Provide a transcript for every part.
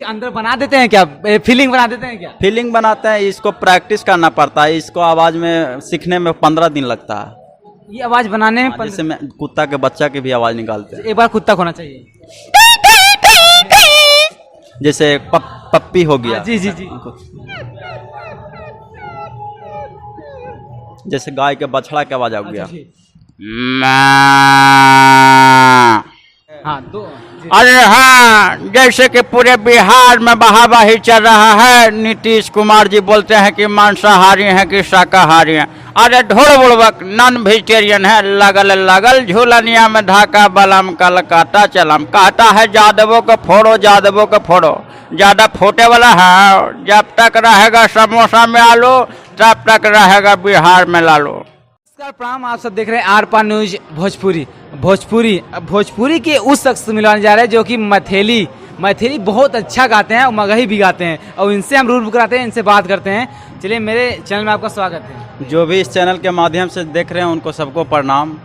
अंदर बना देते हैं क्या, फीलिंग बना देते हैं क्या? फीलिंग बनाते हैं, इसको प्रैक्टिस करना पड़ता है, इसको आवाज में सीखने में 15 दिन लगता है। ये आवाज बनाने में जैसे में कुत्ता के बच्चा की भी आवाज निकालते हैं। एक बार कुत्ता होना चाहिए। जैसे पप्पी हो गया। जी जी जी। जैसे गाय के बछड़ा की आवाज आ गया। हाँ तो अरे हाँ, जैसे कि पूरे बिहार में बहाबाही चल रहा है, नीतीश कुमार जी बोलते हैं कि मांसाहारी हैं कि शाकाहारी हैं। अरे ढोल बुड़बक नॉन वेजिटेरियन है, लगल लगल झूलनिया में ढाका बलम कलकत्ता चलम। कहता है जादवों को फोड़ो, जादवों को फोड़ो। ज्यादा फोटे वाला है, जब तक रहेगा समोसा में आलू तब तक रहेगा बिहार में लालू। नमस्कार प्रणाम, आप सब देख रहे हैं आर पार न्यूज भोजपुरी। भोजपुरी के उस शख्स से मिलवाने जा रहे हैं जो कि मैथिली बहुत अच्छा गाते हैं और मगही भी गाते हैं, और इनसे हम रूबरू कराते हैं, इनसे बात करते हैं। चलिए, मेरे चैनल में आपका स्वागत है। जो भी इस चैनल के माध्यम से देख रहे हैं उनको सबको प्रणाम।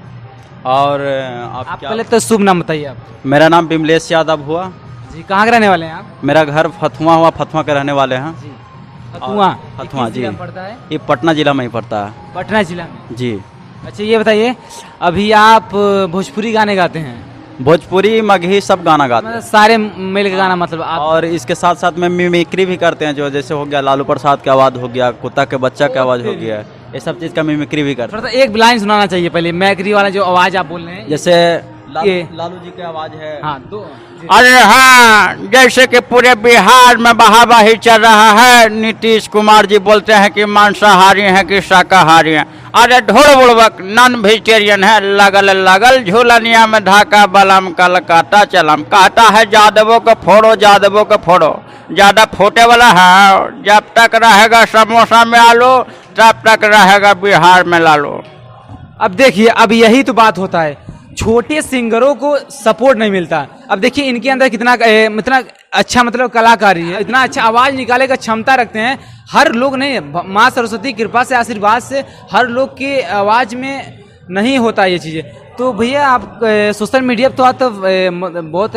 और आप पहले तो शुभ नाम बताइए आप। मेरा नाम बिमलेश यादव हुआ जी। कहाँ के रहने वाले हैं आप? मेरा घर फतुआ हुआ, फतुआ के रहने वाले हैं जी। फतुआ जी, पड़ता है? ये पटना जिला में ही पड़ता है। पटना जिला में जी। अच्छा, ये बताइए, अभी आप भोजपुरी गाने गाते हैं? भोजपुरी मगही सब गाना गाते हैं, मतलब सारे मिल के गाना, मतलब आप? और इसके साथ साथ में मिमिक्री भी करते हैं, जो जैसे हो गया लालू प्रसाद की आवाज़ हो गया, कुत्ता के बच्चा की आवाज़ हो गया, ये सब चीज़ का मिमिक्री भी करते हैं। थोड़ा सा एक लाइन सुनाना चाहिए पहले, मैक्री वाला जो आवाज आप बोल रहे हैं। जैसे लालू जी की आवाज़ है। हाँ तो अरे हाँ, जैसे कि पूरे बिहार में बहाबाही चल रहा है, नीतीश कुमार जी बोलते हैं कि मांसाहारी हैं कि शाकाहारी हैं। अरे ढोल बुड़बक नॉन वेजिटेरियन है, लगल लगल झूलनिया में ढाका बलम कलकत्ता चलम। कहता है जादवों को फोड़ो, जादवों को फोड़ो। ज्यादा फोटे वाला है, जब तक रहेगा समोसा में आलू तब तक रहेगा बिहार में लालू। अब देखिए, अब यही तो बात होता है, छोटे सिंगरों को सपोर्ट नहीं मिलता। अब देखिए इनके अंदर कितना इतना अच्छा, मतलब कलाकारी है, इतना अच्छा आवाज निकाले का क्षमता रखते हैं। हर लोग नहीं, माँ सरस्वती कृपा से, आशीर्वाद से हर लोग की आवाज में नहीं होता ये चीजें। तो भैया आप सोशल मीडिया पर तो आप तो बहुत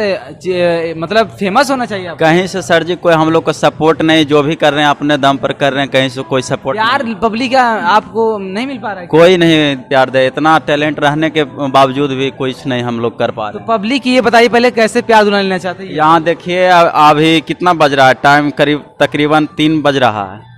मतलब फेमस होना चाहिए आप। कहीं से सर जी कोई हम लोग को सपोर्ट नहीं, जो भी कर रहे हैं अपने दम पर कर रहे हैं, कहीं से कोई सपोर्ट यार पब्लिक का आपको नहीं मिल पा रहा है? कोई नहीं प्यार दे, इतना टैलेंट रहने के बावजूद भी कुछ नहीं हम लोग कर पा रहे। तो पब्लिक ये बताइए पहले, कैसे प्यार दुलार लेना चाहते हैं? यहाँ देखिए अभी कितना बज रहा है, टाइम करीब तकरीबन 3 बज रहा है।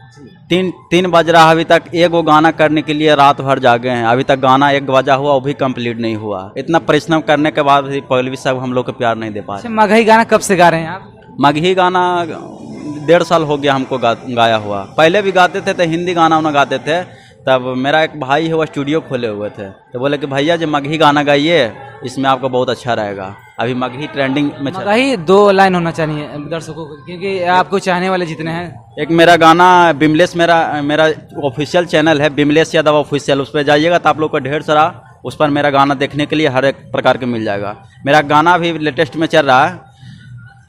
तीन बज रहा है, अभी तक एक वो गाना करने के लिए रात भर जागे हैं, अभी तक गाना 1 बजा हुआ, वो भी कंप्लीट नहीं हुआ। इतना परिश्रम करने के बाद भी पहले भी सब हम लोग को प्यार नहीं दे पा रहे। मगही गाना कब से गा रहे हैं आप? मगही गाना 1.5 साल हो गया हमको गाया हुआ। पहले भी गाते थे, तो हिंदी गाना उन्हें गाते थे। तब मेरा एक भाई है, वो स्टूडियो खोले हुए थे, तो बोले कि भैया जो मगही गाना गाइए, इसमें आपको बहुत अच्छा रहेगा। अभी मगही ट्रेंडिंग में चल रहा है। मगही 2 लाइन होना चाहिए दर्शकों को, क्योंकि आपको चाहने वाले जितने हैं। एक मेरा गाना बिमलेश, मेरा ऑफिशियल चैनल है बिमलेश यादव ऑफिशियल, उस पर जाइएगा तो आप लोग को ढेर सारा उस पर मेरा गाना देखने के लिए हर एक प्रकार के मिल जाएगा। मेरा गाना भी लेटेस्ट में चल रहा है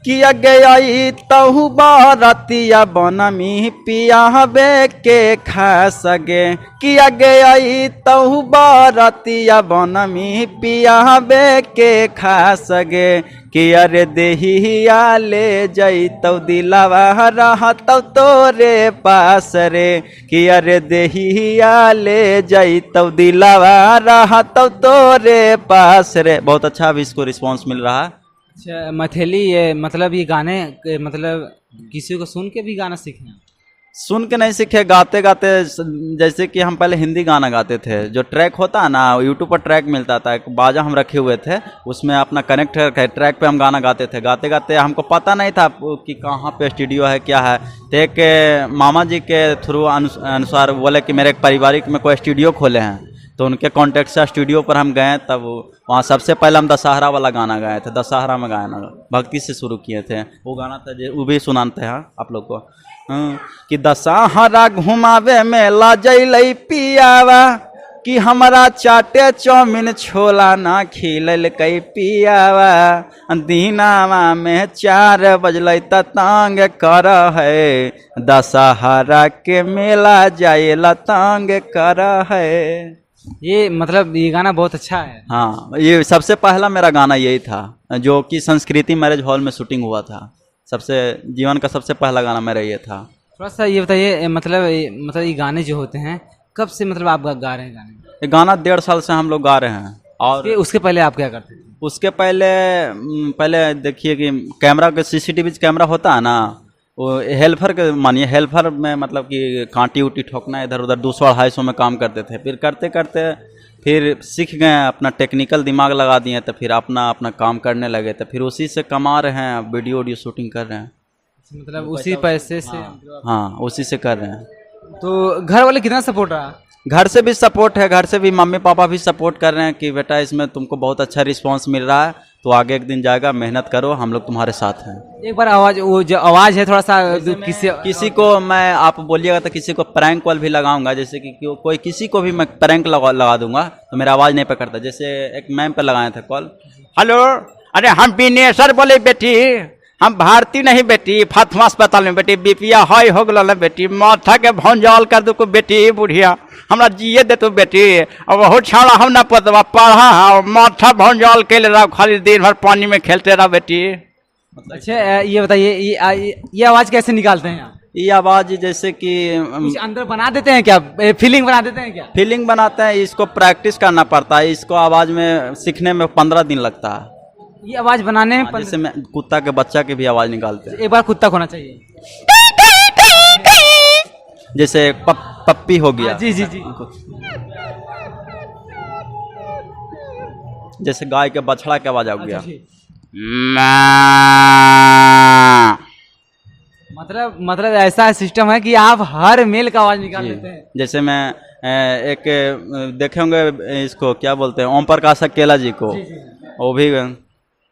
कि अगई तहु बारतिया बनमी पिया बे के खा सगे, कि अगई तहु बारतिया बनमी पिया बे के खा सगे, कि अरे देहिया ले जैतौ दिलावा रहतौ तोरे पास रे, कि अरे देहिया ले जैतौ दिलावा रहतौ तोरे पास रे। बहुत अच्छा अभी इसको रिस्पॉन्स मिल रहा है। अच्छा, मैथिली ये मतलब ये गाने मतलब किसी को सुन के भी गाना सीखे? सुन के नहीं सीखे, गाते गाते। जैसे कि हम पहले हिंदी गाना गाते थे, जो ट्रैक होता है ना, यूट्यूब पर ट्रैक मिलता था, एक बाजा हम रखे हुए थे, उसमें अपना कनेक्ट करके ट्रैक पे हम गाना गाते थे। गाते गाते हमको पता नहीं था कि कहाँ पे स्टूडियो है, क्या है। तो एक मामा जी के थ्रू अनुसार बोले कि मेरे एक पारिवारिक में कोई स्टूडियो खोले हैं, तो उनके कॉन्टेक्ट से स्टूडियो पर हम गए। तब वहाँ सबसे पहले हम दशहरा वाला गाना गाए थे, दशहरा में गाना भक्ति से शुरू किए थे। वो गाना था जो वो भी सुनाते हैं आप लोग को, कि दशहरा घुमावे में ला जैलै पियावा, कि हमारा चाटे चौमिन छोला ना खिलल कई पियावा, दीनावा में 4 बजलै त तांग कर है, दशहरा के मेला जाएला तांग कर है। ये मतलब ये गाना बहुत अच्छा है। हाँ, ये सबसे पहला मेरा गाना यही था, जो कि संस्कृति मैरिज हॉल में शूटिंग हुआ था। सबसे जीवन का सबसे पहला गाना मेरा ये था। थोड़ा सा ये बताइए, मतलब ये गाने जो होते हैं कब से मतलब आप गा रहे हैं गाने? ये गाना 1.5 साल से हम लोग गा रहे हैं। और उसके पहले आप क्या करते थे? उसके पहले देखिए कि कैमरा के CCTV कैमरा होता है ना, वो हेल्पर के मानिए, हेल्पर में मतलब कि कांटी उटी ठोकना, इधर उधर 200-250 में काम करते थे। फिर करते करते फिर सीख गए, अपना टेक्निकल दिमाग लगा दिए, तो फिर अपना काम करने लगे, तो फिर उसी से कमा रहे हैं, वीडियो शूटिंग कर रहे हैं। मतलब उसी पैसे से? हाँ, उसी से कर रहे हैं। तो घर वाले कितना सपोर्ट रहा? घर से भी सपोर्ट है, घर से भी मम्मी पापा भी सपोर्ट कर रहे हैं कि बेटा इसमें तुमको बहुत अच्छा रिस्पांस मिल रहा है, तो आगे एक दिन जाएगा, मेहनत करो, हम लोग तुम्हारे साथ हैं। एक बार आवाज, वो जो आवाज है थोड़ा सा किसी को मैं, आप बोलिएगा तो किसी को प्रैंक कॉल भी लगाऊंगा, जैसे कि कोई किसी को भी मैं प्रैंक लगा दूंगा, तो मेरा आवाज नहीं पकड़ता। जैसे एक मैम पे लगाए थे कॉल। हेलो, अरे हम विनेश्वर बोले बेटी, हम भारती नहीं बेटी, फातिमा अस्पताल में बेटी, बीपिया हाई हो गल बेटी, माथा के भंजाल कर दो बेटी, बुढ़िया हमरा जिए दे तो बेटी, अब बहुत छाड़ा हम ना पतवा पढ़ा, माथा भंजाल के ले रहा, खाली दिन भर पानी में खेलते रहा बेटी। अच्छा ये बताइए, ये आवाज कैसे निकालते हैं आप? ये आवाज जैसे कि कुछ अंदर बना देते हैं क्या, फीलिंग बना देते हैं क्या? फीलिंग बनाते हैं, इसको प्रैक्टिस करना पड़ता है, इसको आवाज में सीखने में 15 दिन लगता है। ये आवाज बनाने में जैसे मैं कुत्ता के बच्चा की भी आवाज निकालते हैं। एक बार कुत्ता होना चाहिए, जैसे पप्पी हो गया। जी जी जी। जैसे गाय के बछड़ा की आवाज आ गया। मतलब ऐसा सिस्टम है कि आप हर मेल का आवाज निकाल लेते हैं। जैसे मैं एक देखे होंगे, इसको क्या बोलते हैं, ओम प्रकाश अकेला जी को, वो भी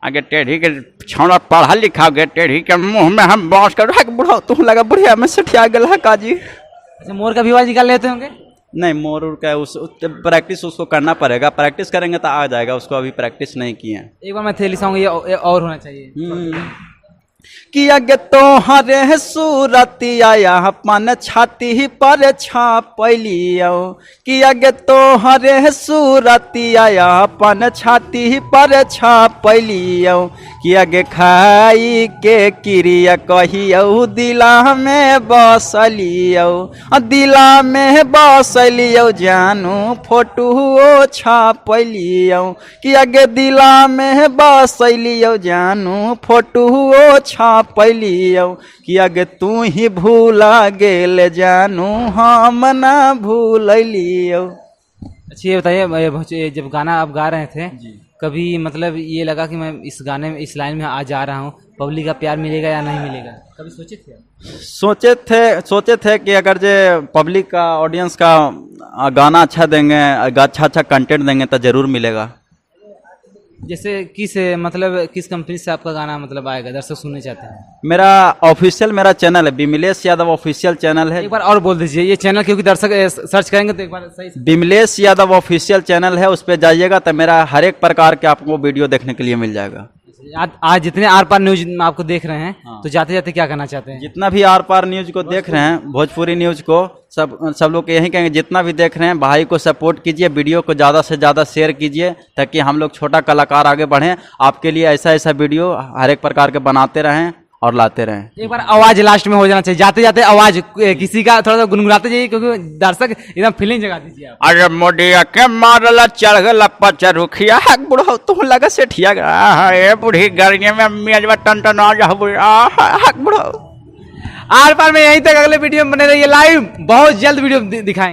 आगे टेढ़ी के छौड़ा पढ़ा लिखा गया, टेढ़ी के मुंह में हम बांस कर बुढ़ा, तुम लगा बुढ़िया में सठिया गया काजी। अच्छा, मोर का भी आवाज निकाल लेते होंगे? नहीं, मोर का प्रैक्टिस उसको करना पड़ेगा, प्रैक्टिस करेंगे तो आ जाएगा, उसको अभी प्रैक्टिस नहीं किए हैं। एक बार मैं थेली सॉन्ग ये और होना चाहिए। कि आगे तो हरे सूरती आया अपन छाती पर छापलियो, कि आगे तो हरे सूरती आया अपन छाती पर छापलियो, कि आगे खाई के क्रिया कहियो दिला में बसलियो, दिला में बसलियो जानू फोटो छापलियो, कि आगे दिला में बसलियो जानू फोटो छापलियो, कि आगे तू ही भूला गेल जानू हम ना भूलियो। अच्छा ये बताइए, जब गाना आप गा रहे थे कभी मतलब ये लगा कि मैं इस गाने में, इस लाइन में आ जा रहा हूँ, पब्लिक का प्यार मिलेगा या नहीं मिलेगा, कभी सोचे थे? सोचे थे कि अगर जो पब्लिक का, ऑडियंस का गाना अच्छा देंगे, अच्छा कंटेंट देंगे तो जरूर मिलेगा। जैसे किस कंपनी से आपका गाना मतलब आएगा, दर्शक सुनने चाहते हैं? मेरा ऑफिशियल मेरा चैनल है, विमलेश यादव ऑफिशियल चैनल है। एक बार और बोल दीजिए ये चैनल, क्योंकि दर्शक सर्च करेंगे तो एक बार सही से। विमलेश यादव ऑफिशियल चैनल है, उस पर जाइएगा तो मेरा हर एक प्रकार के आपको वीडियो देखने के लिए मिल जाएगा। आज जितने आर पार न्यूज आपको देख रहे हैं, तो जाते जाते क्या कहना चाहते हैं? जितना भी आर पार न्यूज को देख रहे हैं, भोजपुरी न्यूज को, सब लोग यही कहेंगे, जितना भी देख रहे हैं भाई को सपोर्ट कीजिए, वीडियो को ज़्यादा से ज़्यादा शेयर कीजिए, ताकि हम लोग छोटा कलाकार आगे बढ़ें। आपके लिए ऐसा वीडियो हर एक प्रकार के बनाते रहें और लाते रहें। एक बार आवाज लास्ट में हो जाना चाहिए, जाते जाते आवाज किसी का थोड़ा सा गुनगुनाते जाइए, क्योंकि दर्शक एकदम फीलिंग जगा दीजिए आप। अरे मोडिया के मारला चढ़ गला पचरुखिया, बुढ़ा तुम लगा से ठिया गया, ए बुढ़ी गर्मी में मेजवा टन आ जा बुढ़ा। आर पार में यहीं तक, अगले वीडियो में बने रहिए लाइव, बहुत जल्द वीडियो दिखाएं।